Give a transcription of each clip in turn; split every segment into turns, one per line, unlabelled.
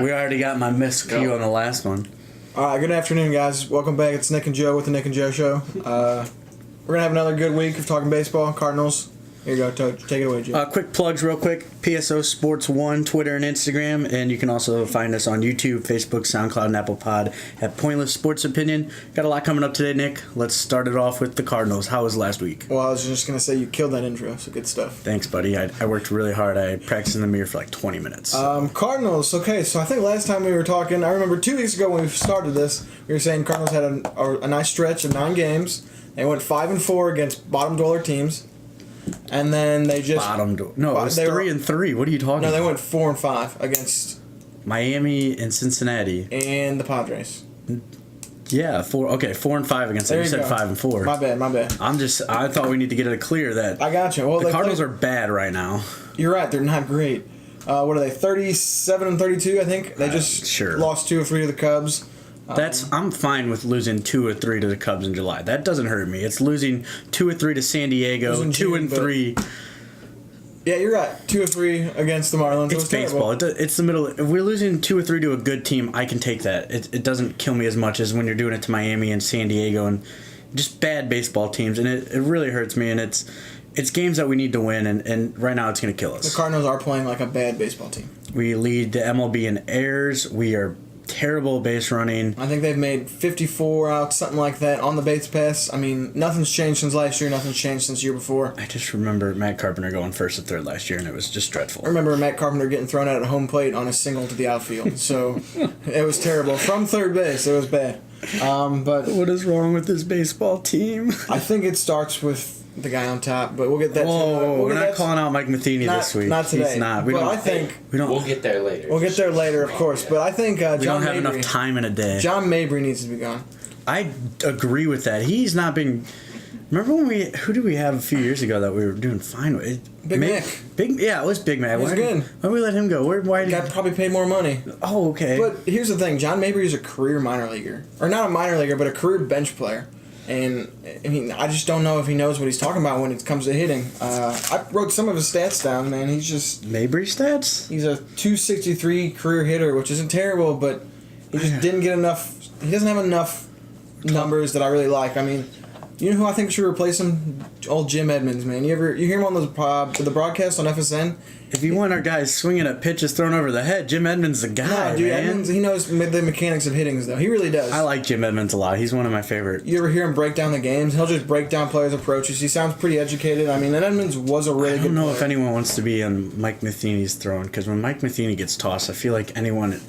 We already got my miscue on the last one.
All right, good afternoon, guys. Welcome back. It's Nick and Joe with the Nick and Joe Show. We're going to have another good week of talking baseball. Cardinals. Here you go. Take it away, Joe.
Quick plugs real quick. PSO Sports 1, Twitter and Instagram. And you can also find us on YouTube, Facebook, SoundCloud, and Apple Pod at Pointless Sports Opinion. Got a lot coming up today, Nick. Let's start it off with the Cardinals. How was last week?
Well, I was just going to say you killed that intro, so good stuff.
Thanks, buddy. I worked really hard. I practiced in the mirror for like 20 minutes.
Cardinals. Okay, so I think last time we were talking, I remember 2 weeks ago when we started this, we were saying Cardinals had a nice stretch of 9 games. They went 5-4 against bottom dweller teams. And then they just
No, it was 3-3. What are you talking about?
No, they went 4-5 against
Miami and Cincinnati
and the Padres.
Yeah, 4-5 against them. You said 5-4.
My bad.
I thought we need to get it clear that
I got you. Well,
the Cardinals are bad right now.
You're right. They're not great. What are they? 37-32, I think. They just lost 2 or 3 to the Cubs.
I'm fine with losing 2 or 3 to the Cubs in July. That doesn't hurt me. It's losing 2 or 3 to San Diego, 2-3.
Yeah, you're right. 2 or 3 against the Marlins.
It's baseball. It's the middle. If we're losing 2 or 3 to a good team, I can take that. It doesn't kill me as much as when you're doing it to Miami and San Diego and just bad baseball teams, and it really hurts me. And it's games that we need to win, and right now it's going to kill us.
The Cardinals are playing like a bad baseball team.
We lead the MLB in errors. We are terrible base running.
I think they've made 54 out, something like that, on the base pass. I mean, nothing's changed since last year. Nothing's changed since the year before.
I just remember Matt Carpenter going first or third last year, and it was just dreadful.
I remember Matt Carpenter getting thrown out at home plate on a single to the outfield. So it was terrible. From third base, it was bad. But
what is wrong with this baseball team?
I think it starts with the guy on top, but we'll get that.
We're not calling out Mike Matheny this week.
Not today.
He's not.
We'll get there later.
We'll get there later, of course. But I think John
we don't have
Mabry,
enough time in a day.
John Mabry needs to be gone.
I agree with that. He's not been. Remember when who did we have a few years ago that we were doing fine with?
Big Mick.
Yeah, it was Big Mac.
He's good.
Why did we let him go? He
got probably paid more money.
Oh, okay.
But here's the thing: John Mabry is a career minor leaguer, or not a minor leaguer, but a career bench player. And I mean, I just don't know if he knows what he's talking about when it comes to hitting. I wrote some of his stats down, man. He's just
Mabry stats.
He's a .263 career hitter, which isn't terrible, but he just didn't get enough. He doesn't have enough numbers that I really like. I mean, you know who I think should replace him? Old Jim Edmonds, man. You hear him on the broadcast on FSN?
If you want our guys swinging at pitches thrown over the head, Jim Edmonds the guy,
no, dude,
man.
Edmonds, he knows the mechanics of hitting, though. He really does.
I like Jim Edmonds a lot. He's one of my favorite.
You ever hear him break down the games? He'll just break down players' approaches. He sounds pretty educated. I mean, and Edmonds was a really good player.
I don't know if anyone wants to be on Mike Matheny's throne, because when Mike Matheny gets tossed, I feel like anyone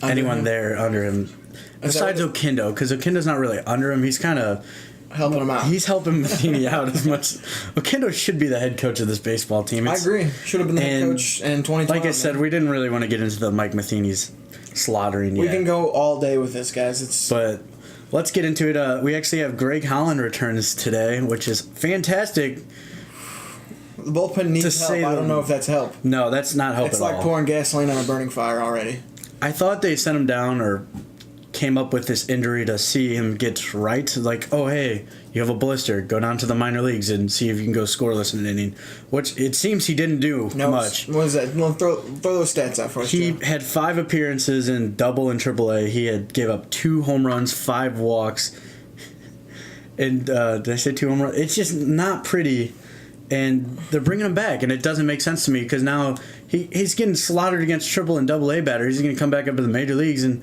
there under him, besides Oquendo, because Oquendo's not really under him. He's kind of
helping him out.
He's helping Matheny out as much. Oquendo should be the head coach of this baseball team.
I agree. Should have been the head coach in 2012.
Like I said, we didn't really want to get into the Mike Matheny's slaughtering yet.
We can go all day with this, guys.
But let's get into it. We actually have Greg Holland returns today, which is fantastic.
The bullpen needs help. I don't know if that's help.
No, that's not help at all.
It's like pouring gasoline on a burning fire already.
I thought they sent him down or came up with this injury to see him get right. Like, oh, hey, you have a blister. Go down to the minor leagues and see if you can go scoreless in an inning. Which it seems he didn't do much.
What is that? Throw those stats out for us.
He had 5 appearances in double and AAA. He had gave up 2 home runs, 5 walks. And did I say 2 home runs? It's just not pretty. And they're bringing him back, and it doesn't make sense to me because now he's getting slaughtered against triple and double A batters. He's going to come back up to the major leagues, and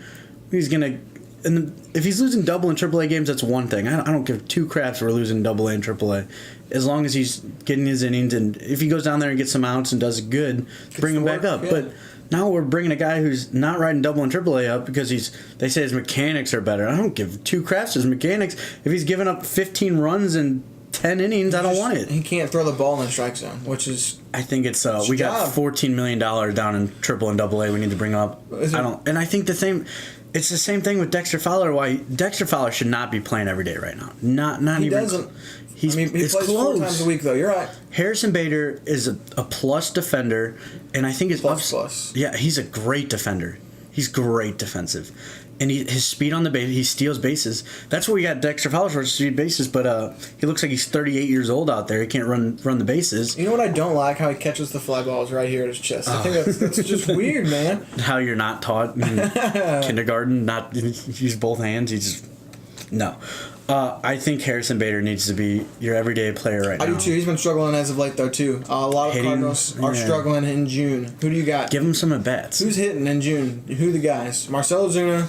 he's going to. And if he's losing double and triple A games, that's one thing. I don't give 2 craps for losing double A and triple A, as long as he's getting his innings, and if he goes down there and gets some outs and does it good, bring him back up. Yeah. But now we're bringing a guy who's not riding double and triple A up because they say his mechanics are better. I don't give 2 craps to his mechanics. If he's giving up 15 runs and 10 innings, I don't want it.
He can't throw the ball in the strike zone, which is.
I think it's we got $14 million down in triple and double A we need to bring up. And I think the same. It's the same thing with Dexter Fowler. Why Dexter Fowler should not be playing every day right now. Not
he
even.
Doesn't.
He
plays close. 4 times a week though. You're right.
Harrison Bader is a plus defender, and I think it's
plus.
Yeah, he's a great defender. He's great defensive. And his speed on the base, he steals bases. That's what we got Dexter Fowler for, steal bases. But he looks like he's 38 years old out there. He can't run the bases.
You know what I don't like? How he catches the fly balls right here at his chest. I think that's just weird, man.
How you're not taught in kindergarten, not use both hands. No. I think Harrison Bader needs to be your everyday player right now.
I do too. He's been struggling as of late, though, too. A lot of Cardinals are struggling in June. Who do you got?
Give him some at-bats.
Who's hitting in June? Who are the guys? Marcell Ozuna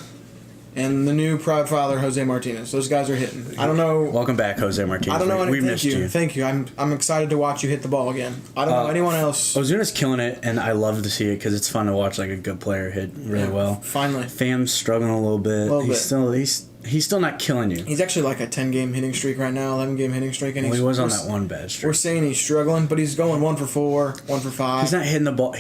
and the new proud father, Jose Martinez. Those guys are hitting. I don't know.
Welcome back, Jose Martinez.
I don't know.
We missed you.
Thank you. I'm excited to watch you hit the ball again. I don't know anyone else.
Ozuna's killing it, and I love to see it because it's fun to watch like a good player hit really well.
Finally.
Fam's struggling a little bit. He's still not killing you.
He's actually like a 10-game hitting streak right now, 11-game hitting streak. And
he was on that one bad streak.
We're saying he's struggling, but he's going 1 for 4, 1 for 5.
He's not hitting the ball.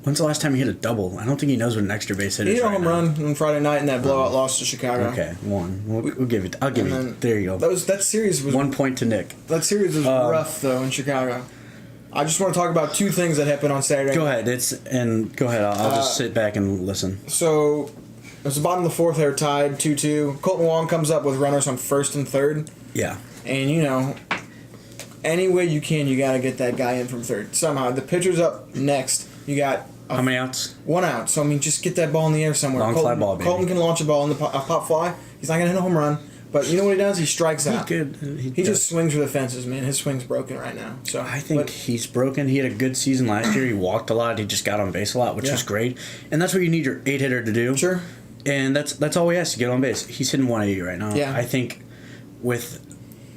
When's the last time he hit a double? I don't think he knows what an extra base hit is.
He hit a home run on Friday night in that blowout loss to Chicago.
Okay, one. We'll give it. I'll give you. There you go.
That series was
1 point to Nick.
That series was rough though in Chicago. I just want to talk about 2 things that happened on Saturday.
Go ahead. Go ahead. I'll just sit back and listen.
So it was the bottom of the 4th. They were tied 2-2. Colton Wong comes up with runners on 1st and 3rd.
Yeah.
And any way you can, you got to get that guy in from 3rd somehow. The pitcher's up next. You got.
How many outs?
1 out. So, just get that ball in the air somewhere.
Long fly ball, baby.
Colton can launch a ball in the pop fly. He's not going to hit a home run. But you know what he does? He strikes out.
He's good.
He just swings for the fences, man. His swing's broken right now. So
I think he's broken. He had a good season last year. He walked a lot. He just got on base a lot, which was great. And that's what you need your 8-hitter to do.
Sure.
And that's all he has to get on base. He's hitting 180 right now.
Yeah.
I think with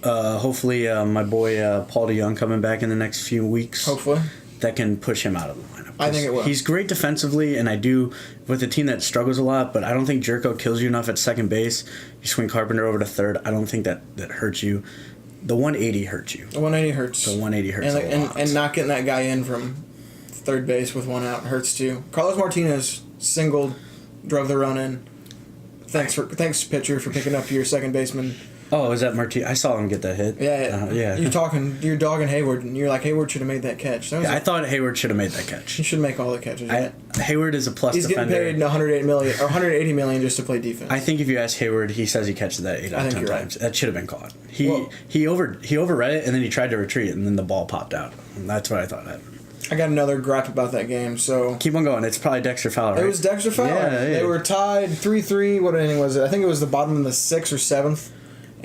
hopefully my boy Paul DeYoung coming back in the next few weeks.
Hopefully.
That can push him out of the lineup.
I think it will.
He's great defensively, and I do with a team that struggles a lot, but I don't think Jerko kills you enough at second base. You swing Carpenter over to 3rd. I don't think that hurts you. The 180 hurts you.
The 180 hurts.
The 180 hurts a lot.
And not getting that guy in from 3rd base with 1 out hurts too. Carlos Martinez singled, drove the run in. Thanks pitcher for picking up your second baseman.
Oh, is that Martinez? I saw him get that hit.
Yeah. You're dogging Hayward, and you're like, Hayward should have made that catch.
I thought Hayward should have made that catch.
He should make all the catches.
Hayward is a plus defender.
He's getting paid $180 million just to play defense.
I think if you ask Hayward, he says he catches that 8 out of 10 times. That should have been caught. He overread it, and then he tried to retreat, and then the ball popped out. And that's what I thought happened.
I got another gripe about that game, so...
Keep on going. It's probably Dexter Fowler, right?
It was Dexter Fowler.
Yeah.
They were tied 3-3. What inning was it? I think it was the bottom of the 6th or 7th.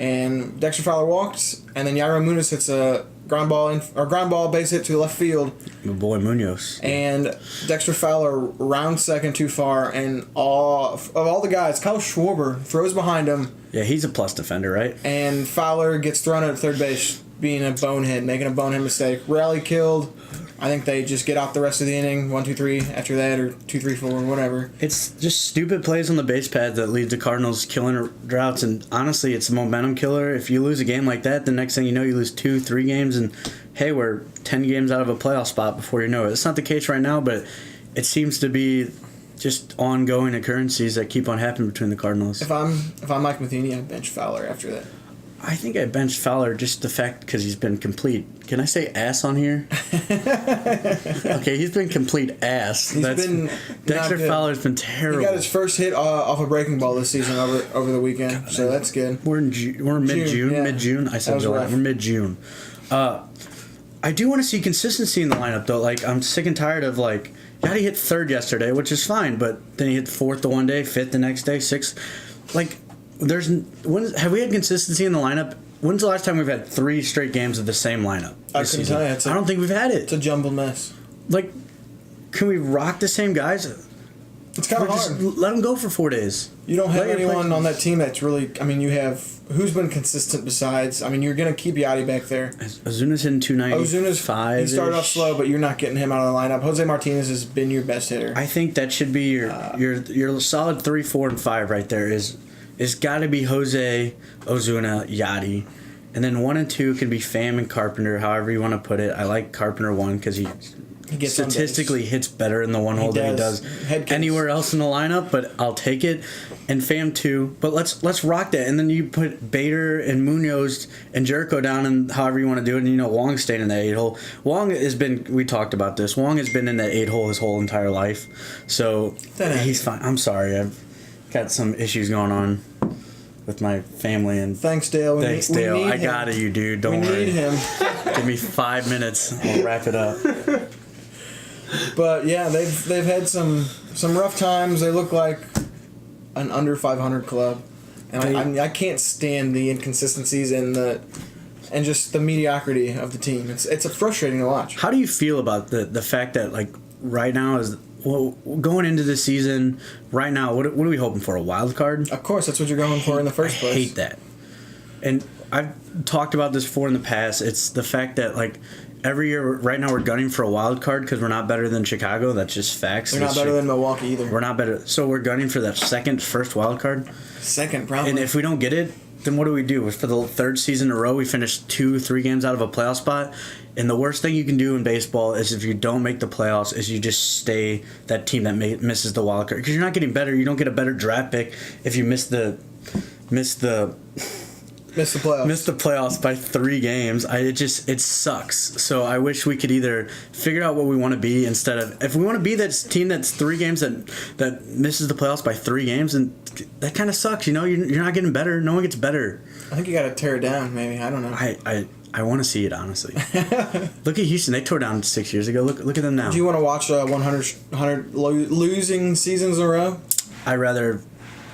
And Dexter Fowler walked, and then Yairo Munoz hits a ground ball base hit to left field.
My boy Munoz.
And Dexter Fowler round second too far, and of all the guys, Kyle Schwarber throws behind him.
Yeah, he's a plus defender, right?
And Fowler gets thrown out at 3rd base, being a bonehead, making a bonehead mistake. Rally killed. I think they just get off the rest of the inning, 1-2-3 after that, or 2-3-4, whatever.
It's just stupid plays on the base pad that lead to Cardinals killing droughts, and honestly, it's a momentum killer. If you lose a game like that, the next thing you know, you lose 2-3 games, and hey, we're 10 games out of a playoff spot before you know it. It's not the case right now, but it seems to be just ongoing occurrences that keep on happening between the Cardinals.
If I'm Mike Matheny, I'd bench Fowler after that.
I think I benched Fowler just the fact because he's been complete. Can I say ass on here? Okay, he's been complete ass. Dexter Fowler's been terrible.
He got his first hit off a breaking ball this season over the weekend, so that's good.
We're mid-June.
Yeah.
Mid-June. I said July. We're mid-June. I do want to see consistency in the lineup though. Like I'm sick and tired of like he hit 3rd yesterday, which is fine, but then he hit 4th the one day, 5th the next day, 6th. Like. Have we had consistency in the lineup? When's the last time we've had 3 straight games of the same lineup?
I couldn't tell you.
I don't think we've had it.
It's a jumbled mess.
Like, can we rock the same guys?
It's kind of hard.
Let them go for 4 days.
You don't have anyone on that team that's really... I mean, you have... Who's been consistent besides... I mean, you're going to keep Yachty back there.
Ozuna's hitting 295.
He started off slow, but you're not getting him out of the lineup. Jose Martinez has been your best hitter.
I think that should be your solid 3, 4, and 5 right there It's got to be Jose, Ozuna, Yachty. And then 1 and 2 can be Pham and Carpenter, however you want to put it. I like Carpenter 1 because he statistically hits better in the one hole than he does anywhere else in the lineup, but I'll take it. And Pham too. But let's rock that. And then you put Bader and Munoz and Jericho down, and however you want to do it. And Wong's staying in that 8-hole. Wong has been. We talked about this. Wong has been in that 8-hole his whole entire life, so he's fine. I'm sorry. I've got some issues going on with my family, and
thanks, Dale.
Thanks, Dale. I got you, dude. Don't worry.
We need him.
Give me 5 minutes. I'll wrap it up.
But yeah, they've had some rough times. They look like an under 500 club, and I can't stand the inconsistencies and just the mediocrity of the team. It's frustrating to watch.
How do you feel about the fact that right now is going into the season right now? What are we hoping for? A wild card?
Of course, that's what you're going for in the first place.
I hate that, and I've talked about this before in the past. It's the fact that every year right now we're gunning for a wild card because we're not better than Chicago. That's just facts.
We're not better than Milwaukee either.
We're not better. So we're gunning for that first wild card.
Second, probably.
And if we don't get it, then what do? For the third season in a row, we finished 2-3 games out of a playoff spot. And the worst thing you can do in baseball is if you don't make the playoffs is you just stay that team that misses the wild card. Because you're not getting better. You don't get a better draft pick if you miss the
playoffs.
Missed the playoffs by 3 games. It sucks. So I wish we could either figure out what we want to be instead of, if we want to be that team that's 3 games that misses the playoffs by 3 games, and that kind of sucks. You're not getting better. No one gets better.
I think you got to tear it down. Maybe, I don't know.
I want to see it, honestly. Look at Houston. They tore down 6 years ago. Look at them now.
Do you want to watch 100 losing seasons in a row?
I'd rather.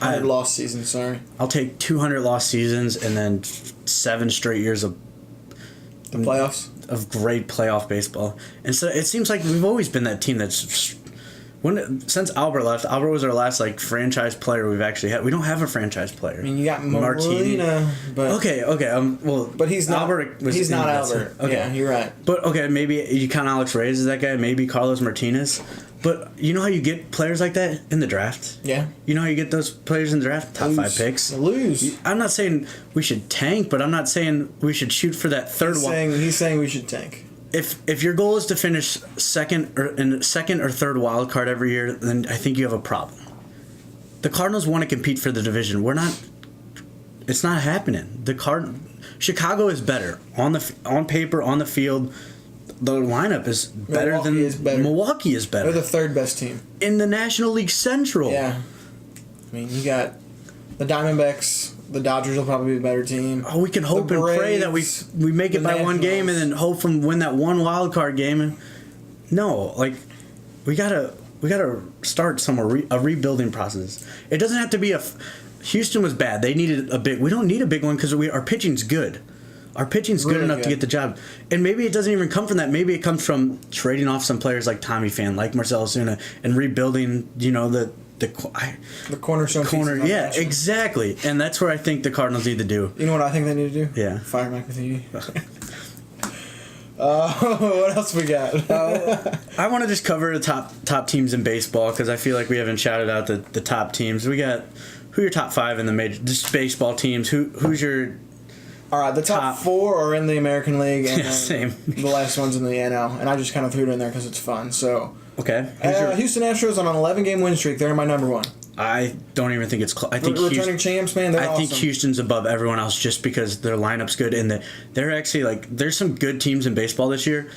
100 lost seasons, sorry.
I'll take 200 lost seasons and then 7 straight years of
the playoffs
of great playoff baseball. And so it seems like we've always been that team that's since Albert left. Albert was our last franchise player we've actually had. We don't have a franchise player.
I mean, you got Molina, but
okay. Well,
but he's not
Albert.
He's not Albert. Okay, yeah, you're right.
But okay, maybe you count Alex Reyes as that guy. Maybe Carlos Martinez. But you know how you get players like that in the draft?
Yeah.
You know how you get those players in the draft? Top 5 picks.
Lose.
I'm not saying we should tank, but I'm not saying we should shoot for that third one.
He's saying we should tank.
If your goal is to finish second or third wild card every year, then I think you have a problem. The Cardinals want to compete for the division. We're not. It's not happening. Chicago is better on paper, on the field. The lineup is better Milwaukee is better.
They're the third best team
in the National League Central.
Yeah, I mean, you got the Diamondbacks. The Dodgers will probably be a better team.
Oh, we can hope and pray that we make it by one game and then hope from win that one wild card game. And no, we gotta start somewhere, a rebuilding process. It doesn't have to be Houston was bad. They needed a big. We don't need a big one because our pitching's good. Our pitching's good enough to get the job. And maybe it doesn't even come from that. Maybe it comes from trading off some players like Tommy Pham, like Marcell Ozuna, and rebuilding, the
cornerstone.
Yeah, exactly. And that's where I think the Cardinals need to do.
You know what I think they need to do?
Yeah.
Fire Mike Matheny. What else we got?
I want to just cover the top teams in baseball because I feel like we haven't shouted out the top teams. We got who are your top 5 in the major just baseball teams. Who's your
All right, the top 4 are in the American League, and
same.
The last one's in the NL, and I just kind of threw it in there because it's fun. So
okay,
Houston Astros on an 11-game win streak. They're my number 1.
I don't even think it's close. I think
returning champs, man.
I think Houston's above everyone else just because their lineup's good and they're actually there's some good teams in baseball this year,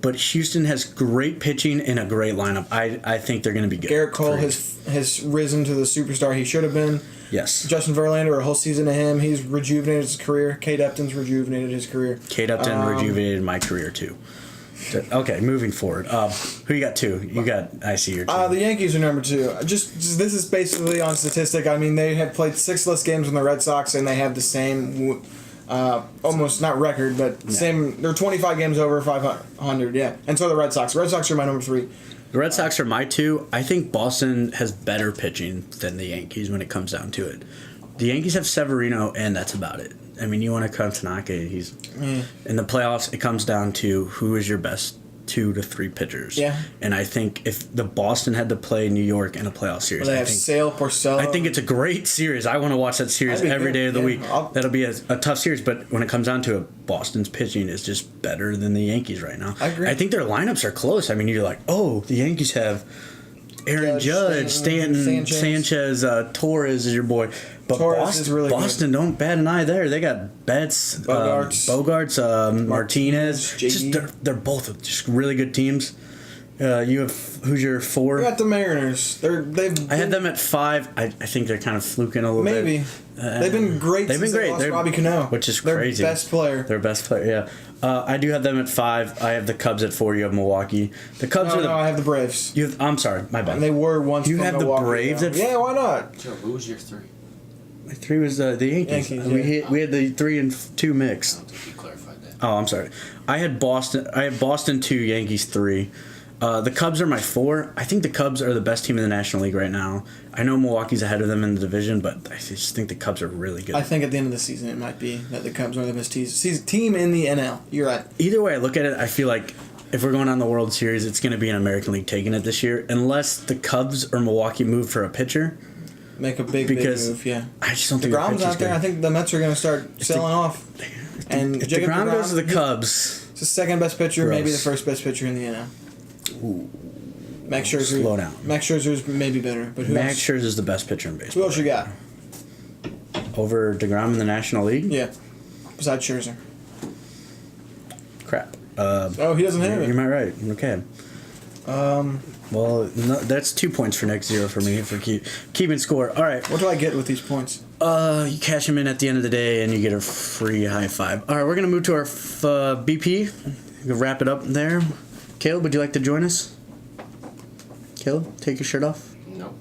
but Houston has great pitching and a great lineup. I think they're going to be good.
Garrett Cole has risen to the superstar he should have been.
Yes.
Justin Verlander, a whole season to him. He's rejuvenated his career. Kate Upton's rejuvenated his career.
Kate Upton rejuvenated my career too. Okay, moving forward. Who you got 2? You got, I see your 2.
The Yankees are number 2. Just this is basically on statistic. I mean, they have played 6 less games than the Red Sox, and they have the same, almost not record, but same. They're 25 games over 500. Yeah, and so are the Red Sox. Red Sox are my number 3.
The Red Sox are my 2. I think Boston has better pitching than the Yankees when it comes down to it. The Yankees have Severino, and that's about it. I mean, you want to cut Tanaka. He's in the playoffs. It comes down to who is your best 2 to 3 pitchers.
Yeah.
And I think if the Boston had to play New York in a playoff series,
Well, they have Sale, Porcello.
I think it's a great series. I want to watch that series every day of the week. That'll be a tough series, but when it comes down to it, Boston's pitching is just better than the Yankees right now.
I agree.
I think their lineups are close. I mean, you're like, oh, the Yankees have Aaron Judge, Stanton, Sanchez, Torres is your boy. But
Torres is really
Boston don't bat an eye there. They got Betts, Bogarts, Martinez. They're both just really good teams. You have who's your 4?
We got the Mariners.
I had them at 5. I think they're kind of fluking a little bit.
Maybe. They've been great.
They've been great.
They lost Robbie Cano,
which is crazy.
Their best player.
Their best player. Yeah. I do have them at 5. I have the Cubs at 4. You have Milwaukee. The Cubs are.
No, I have the Braves.
I'm sorry, my bad.
And they were once.
You
from
have
Milwaukee,
the Braves at.
Yeah, why not?
So who was your 3?
My 3 was the Yankees.
Yankees,
We had the 3 and 2 mixed.
I don't think you clarified that.
Oh, I'm sorry. I had Boston 2, Yankees 3. The Cubs are my 4. I think the Cubs are the best team in the National League right now. I know Milwaukee's ahead of them in the division, but I just think the Cubs are really good.
I think at the end of the season it might be that the Cubs are the best team in the NL. You're right.
Either way I look at it, I feel like if we're going on the World Series, it's going to be an American League taking it this year, unless the Cubs or Milwaukee move for a pitcher.
Make a big move, yeah.
I just don't think
DeGrom's out there. I think the Mets are going to start selling off. And
if
Jacob
DeGrom goes to the Cubs,
it's the second best pitcher, maybe the first best pitcher in the NL.
Ooh.
Max Scherzer.
Slow down.
Max Scherzer's maybe better, but
Max Scherzer is the best pitcher in baseball.
Who else you got?
Over DeGrom in the National League?
Yeah. Besides Scherzer.
Crap.
He doesn't have it.
You might right. Okay. Well, no, that's 2 points for next, 0 for me for keeping score. All right.
What do I get with these points?
You cash them in at the end of the day, and you get a free high five. All right, we're gonna move to our BP. We'll wrap it up there. Caleb, would you like to join us? Caleb, take your shirt off.
No.
All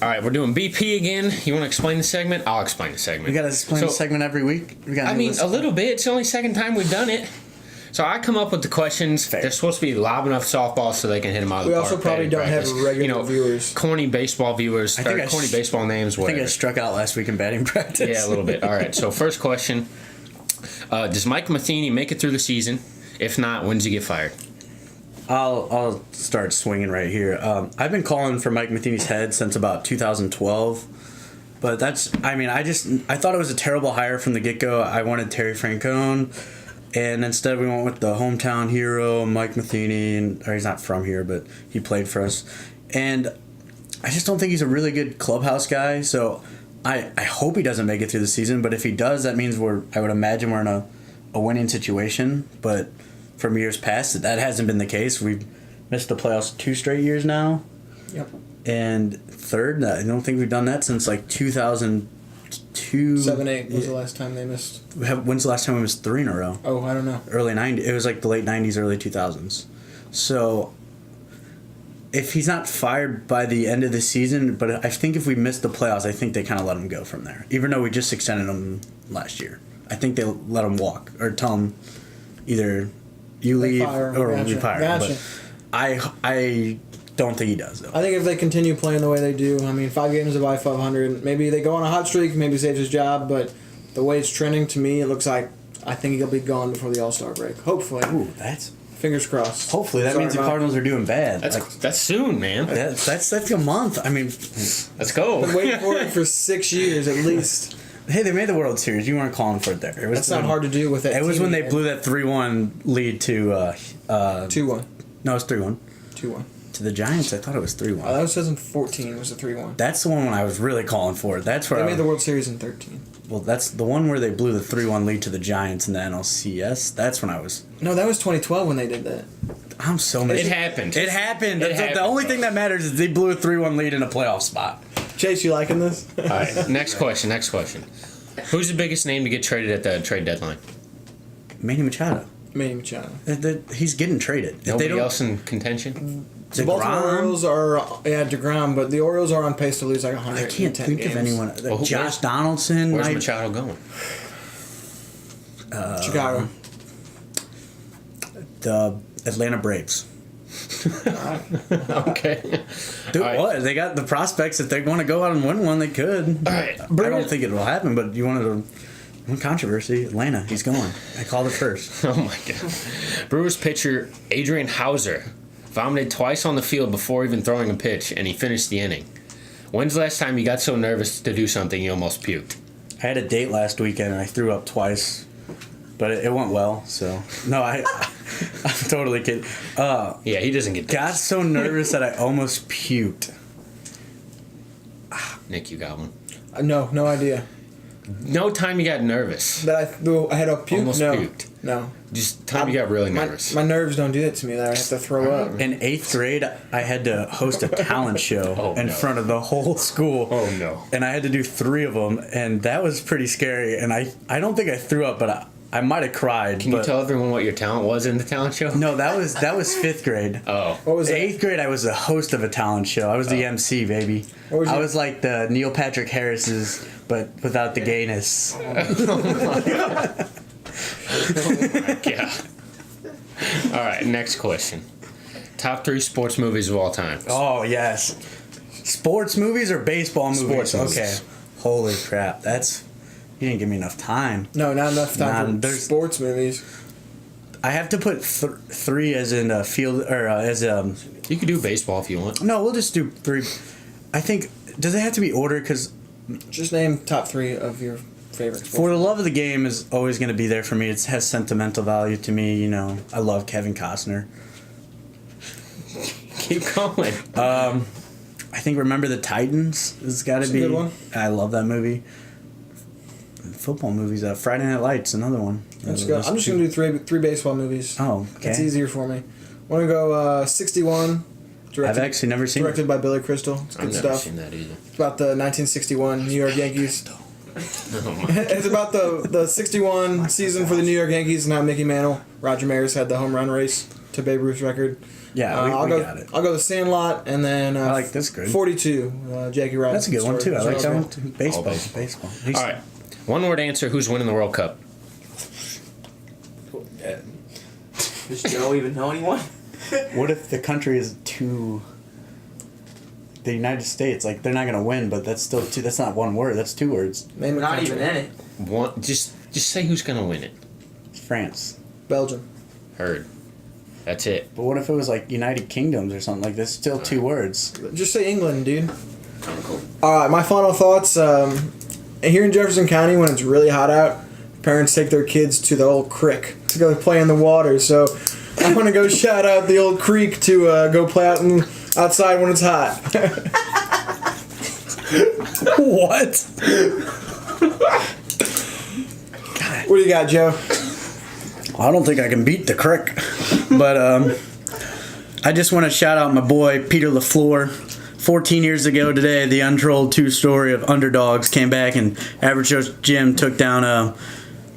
right, we're doing BP again. You want to explain the segment? I'll explain the segment.
We got to explain the segment every week.
A little bit. It's the only second time we've done it. So I come up with the questions. Fair. They're supposed to be lobbing off softballs so they can hit them out of the park.
We also probably don't have regular viewers.
Corny baseball viewers. Corny baseball names, whatever.
I think I struck out last week in batting practice.
Yeah, a little bit. All right, so first question. Does Mike Matheny make it through the season? If not, when does he get fired?
I'll start swinging right here. I've been calling for Mike Matheny's head since about 2012. But I thought it was a terrible hire from the get-go. I wanted Terry Francone. And instead we went with the hometown hero, Mike Matheny. Or he's not from here, but he played for us. And I just don't think he's a really good clubhouse guy. So I hope he doesn't make it through the season. But if he does, that means I would imagine we're in a winning situation. But from years past, that hasn't been the case. We've missed the playoffs 2 straight years now.
Yep.
And third, I don't think we've done that since like 2002.
7-8 was the last time they missed.
When's the last time we missed 3 in a row?
Oh, I don't know.
Early 90s. It was like the late 90s, early 2000s. So if he's not fired by the end of the season, but I think if we miss the playoffs, I think they kind of let him go from there. Even though we just extended him last year. I think they let him walk or tell him either you leave or we fire him. But I don't think he does, though.
I think if they continue playing the way they do, 5 games of I-500, maybe they go on a hot streak, maybe saves his job, but the way it's trending to me, it looks like I think he'll be gone before the All-Star break. Hopefully.
Ooh, that's...
Fingers crossed.
Hopefully. That means the Cardinals are doing bad.
That's soon, man.
That's a month.
Let's go.
Been waiting for it for 6 years at least.
Hey, they made the World Series. You weren't calling for it there.
That's not hard to do with that.
It was when they blew that 3-1 lead to...
2-1.
No, it's 3-1.
2-1.
To the Giants, I thought it was 3-1.
That was 2014. It was a 3-1.
That's the one when I was really calling for it. That's where
they made the World Series in 13.
Well, that's the one where they blew the 3-1 lead to the Giants in the NLCS. That's when I was...
No, that was 2012 when they did that.
I'm so mad.
It happened.
It happened. The only thing that matters is they blew a 3-1 lead in a playoff spot.
Chase, you liking this?
All right, next question. Who's the biggest name to get traded at the trade deadline?
Manny Machado. He's getting traded.
Nobody else in contention?
The Baltimore Orioles are... Yeah, DeGrom, but the Orioles are on pace to lose like 110
I can't think
games.
of anyone. Josh Donaldson.
Where's Machado going?
Chicago.
The Atlanta Braves.
Okay.
Dude, what? They got the prospects. If they want to go out and win one, they could.
All right.
I don't think it will happen, but you wanted to One controversy, Atlanta. He's going. I called it first.
Oh my god. Brewers pitcher Adrian Hauser vomited twice on the field before even throwing a pitch, and he finished the inning. When's the last time you got so nervous to do something you almost puked?
I had a date last weekend and I threw up twice, but it went well. So no, I'm totally kidding.
Yeah, he doesn't get.
Got so nervous that I almost puked.
Nick, you got one.
No idea.
No time you got nervous.
That I had a puke.
Almost
no,
puked.
no.
Just time you got really nervous.
My nerves don't do that to me. That I have to throw up.
In 8th grade, I had to host a talent show in front of the whole school.
Oh no!
And I had to do 3 of them, and that was pretty scary. And I don't think I threw up, but I might have cried.
Can you tell everyone what your talent was in the talent show?
No, that was 5th grade.
Oh.
What was that?
8th grade, I was the host of a talent show. I was the MC, baby. I was like the Neil Patrick Harris's, but without the gayness.
Oh my god. Alright, next question. Top 3 sports movies of all time.
Oh, yes. Sports movies or baseball movies?
Sports movies.
Okay. Holy crap. You didn't give me enough time.
No, not enough time for sports movies.
I have to put 3 as in a field, or as a...
You could do baseball if you want.
No, we'll just do 3. I think... Does it have to be ordered? Because...
Just name top 3 of your favorite sports.
For the love of the game is always going to be there for me. It has sentimental value to me. You know, I love Kevin Costner.
Keep going.
I think Remember the Titans has got to be.
A good one.
I love that movie. Football movies. Friday Night Lights, another one.
Let's go. I'm just going to do three baseball movies.
Oh, okay.
It's easier for me. Want to go 61.
I've actually never seen
Directed by Billy Crystal. It's good
I've
stuff.
never seen that either.
It's about the 1961 New York Yankees.
Oh my.
It's about the 61 season for the New York Yankees and how Mickey Mantle, Roger Maris had the home run race to Babe Ruth's record.
Yeah, we got it.
I'll go The Sandlot, and then
I like this good.
42, Jackie Robinson.
That's a good one too. I like that one too. Baseball.
All
Baseball.
All right. One word answer. Who's winning the World Cup?
Does Joe even know anyone?
What if the country is too... The United States, like, they're not going to win, but that's still two. That's not one word. That's 2 words.
Name
We're
a
not
country.
even in it.
One. Just say who's gonna win it.
France.
Belgium.
Heard. That's it.
But what if it was like United Kingdoms or something? Like, that's still 2 words.
Just say England, dude.
Cool.
All right, my final thoughts. Here in Jefferson County, when it's really hot out, parents take their kids to the old creek to go play in the water. So I want to go shout out the old creek to go play outside when it's hot.
What?
What do you got, Joe?
I don't think I can beat the crick. But I just want to shout out my boy, Peter LaFleur. 14 years ago today, the untold true story of underdogs came back and Average Joe's Gym took down a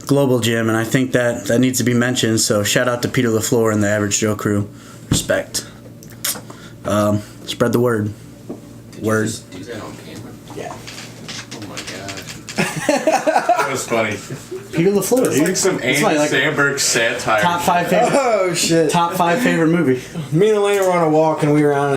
Global Gym, and I think that needs to be mentioned. So shout out to Peter LaFleur and the Average Joe crew. Respect. Spread the word. Word.
Do that on camera.
Yeah.
Oh my god.
That was funny.
Peter LaFleur,
It's
dude.
like some Andy Samberg satire.
Top 5 favorite.
Oh shit!
Top 5 favorite movie.
Me and Elena were on a walk and we were on